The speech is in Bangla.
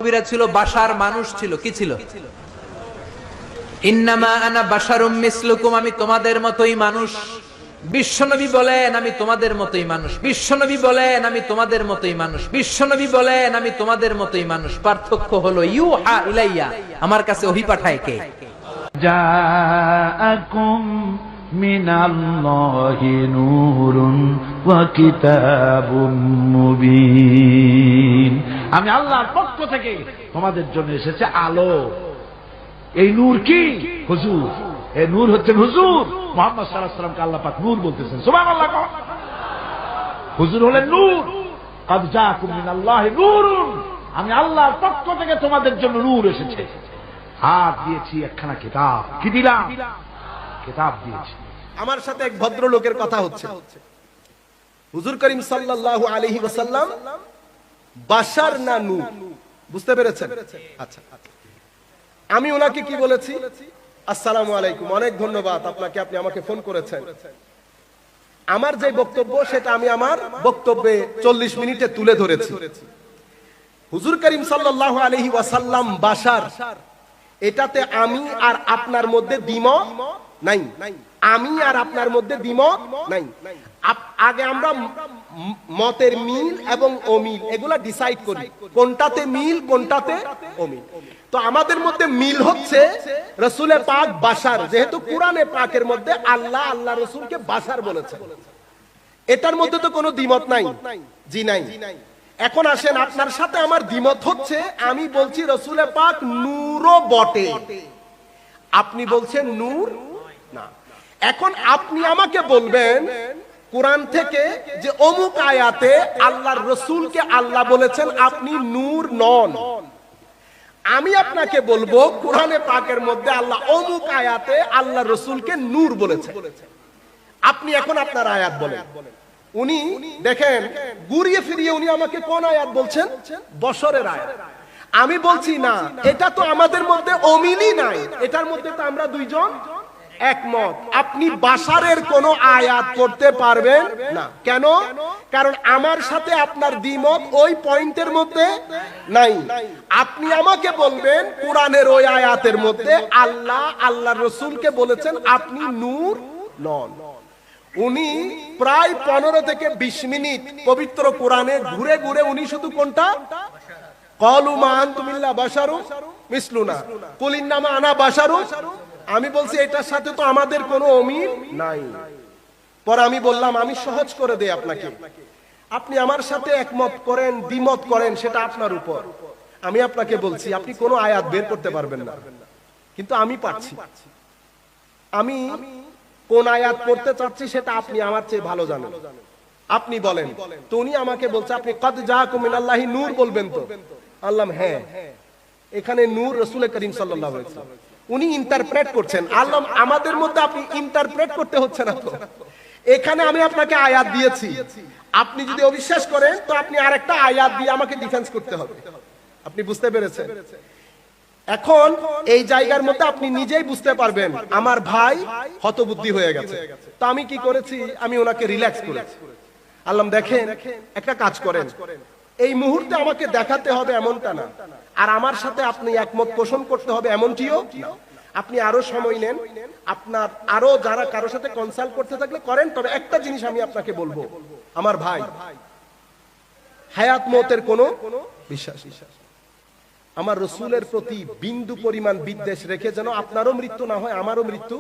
নবীরা ছিল বাশার, মানুষ ছিল। কি ছিল? ইন্নামা আনা বাশারুম মিসলুকুম, আমি তোমাদের মতোই মানুষ। বিশ্বনবী বলেন আমি তোমাদের মতোই মানুষ। বিশ্বনবী বলেন আমি তোমাদের মতোই মানুষ। বিশ্বনবী বলেন আমি তোমাদের মতোই মানুষ। পার্থক্য হলো ইউহা ইলাইয়া, আমার কাছে ওহী পাঠায় কে? জাআকুম মিনাল্লাহি নূরুন ওয়া কিতাবুম মুবিন, আমি আল্লাহর পক্ষ থেকে তোমাদের জন্য এসেছে আলো। এই নূর কি? হুজুর। এই নূর হচ্ছে হুজুর মুহাম্মদ সাল্লাল্লাহু আলাইহি ওয়াসাল্লামকে আল্লাহ পাক নূর বলতেছেন। সুবহানাল্লাহ। হুজুর হলেন নূর। কাদ জাআকুম মিনাল্লাহি নূরুন, আমি আল্লাহর পক্ষ থেকে তোমাদের জন্য নূর এসেছে। আর দিয়েছি একখানা কিতাব। কি দিলাম? কিতাব দিয়েছি। আমার সাথে এক ভদ্রলোকের কথা হচ্ছে। হুজুর করিম সাল্লাল্লাহু আলাইহি ওয়াসাল্লাম বাশার না নূর? বুঝতে পেরেছেন? আচ্ছা, আমি ওনাকে কি বলেছি? আসসালামু আলাইকুম, অনেক ধন্যবাদ আপনাকে, আপনি আমাকে ফোন করেছেন। আমার যে বক্তব্য সেটা আমি আমার বক্তব্যে 40 মিনিটে তুলে ধরেছি। হুজুর করিম সাল্লাল্লাহু আলাইহি ওয়াসাল্লাম বাশার, এটাতে আমি আর আপনার মধ্যে দ্বিমত নাই। আমি আর আপনার মধ্যে দ্বিমত নাই। আগে আমরা মতের মিল এবং অমিল এগুলা ডিসাইড করি, কোনটাতে মিল কোনটাতে অমিল। তো আমাদের মধ্যে মিল হচ্ছে রাসূলে পাক বাশার, যেহেতু কোরআনে পাকের মধ্যে আল্লাহ আল্লাহ রাসূলকে বাশার বলেছেন, এটার মধ্যে তো কোনো দ্বিমত নাই। জি নাই। এখন আসেন, আপনার সাথে আমার দ্বিমত হচ্ছে, আমি বলছি রাসূলে পাক নূরও বটে, আপনি বলছেন নূর না। এখন আপনি আমাকে বলবেন কোরআন থেকে যে অমুক আয়াতে আল্লাহর রাসূলকে আল্লাহ বলেছেন আপনি নূর নন। আমি আপনাকে বলবো কোরআনে পাকের মধ্যে আল্লাহ অমুক আয়াতে আল্লাহর রাসূলকে নূর বলেছেন। আপনি এখন আপনার আয়াত বলেন। উনি দেখেন ঘুরিয়ে ফিরিয়ে উনি আমাকে কোন আয়াত বলছেন? বশরের আয়াত। আমি বলছি না, এটা তো আমাদের মধ্যে অমিলই নাই, এটার মধ্যে তো আমরা দুইজন একমত। আপনি বাশারের কোন আয়াত করতে পারবেন না। কেন? কারণ আমার সাথে আপনার দ্বিমত ওই পয়েন্টের মধ্যে নাই। আপনি আমাকে বলবেন কোরআনের ওই আয়াতের মধ্যে আল্লাহ আল্লাহর রাসূলকে বলেছেন আপনি নূর নন। উনি প্রায় 15 থেকে 20 মিনিট পবিত্র কোরআনে ঘুরে ঘুরে উনি শুধু কোনটা? ক্বালু মা আনতুম ইল্লা বাশারুন মিসলুনা কুল ইন্নামা আনা বাশারুন। আমি বলছি এটার সাথে তো আমাদের কোনো অমিল নাই। পরে আমি বললাম আমি সহজ করে দেই আপনাকে, আপনি আমার সাথে একমত করেন দ্বিমত করেন সেটা আপনার উপর। আমি আপনাকে বলছি আপনি কোনো আয়াত বের করতে পারবেন না, কিন্তু আমি পারছি। আমি কোন আয়াত পড়তে চাচ্ছি সেটা আপনি আমার চেয়ে ভালো জানেন। আপনি বলেন। তো উনি আমাকে বলছে আপনি কাদ জাআকুম মিনাল্লাহি নূর বলবেন তো? আল্লাহ হ্যাঁ, এখানে নূর রাসূল করিম সাল্লাল্লাহু আলাইহি ওয়াসাল্লাম। উনি ইন্টারপ্রেট করছেন। আল্লাহ আমাদের মধ্যে আপনি ইন্টারপ্রেট করতে হচ্ছে না তো। এখানে আমি আপনাকে আয়াত দিয়েছি, আপনি যদি অবিশ্বাস করেন তো আপনি আরেকটা আয়াত দিয়ে আমাকে ডিফেন্স করতে হবে। আপনি বুঝতে পেরেছেন? এখন এই জায়গার মধ্যে আপনি নিজেই বুঝতে পারবেন আমার ভাই হতবুদ্ধি হয়ে গেছে। তো আমি কি করেছি? আমি ওনাকে রিল্যাক্স করেছি। আল্লাহ দেখেন একটা কাজ করেন, এই মুহূর্তে আমাকে দেখাতে হবে এমনটা না, আর আমার সাথে আপনি একমত পোষণ করতে হবে এমনটিও না। আপনি আরো সময় নেন, আপনার আরো যারা কারোর সাথে কনসাল্ট করতে থাকলে করেন। তবে একটা জিনিস আমি আপনাকে বলবো, আমার ভাই হায়াত মওতের কোনো বিশ্বাস, আমার রাসূলের প্রতি বিন্দু পরিমাণ বিদ্বেষ রেখে যেন আপনারও মৃত্যু না হয় আমারও মৃত্যু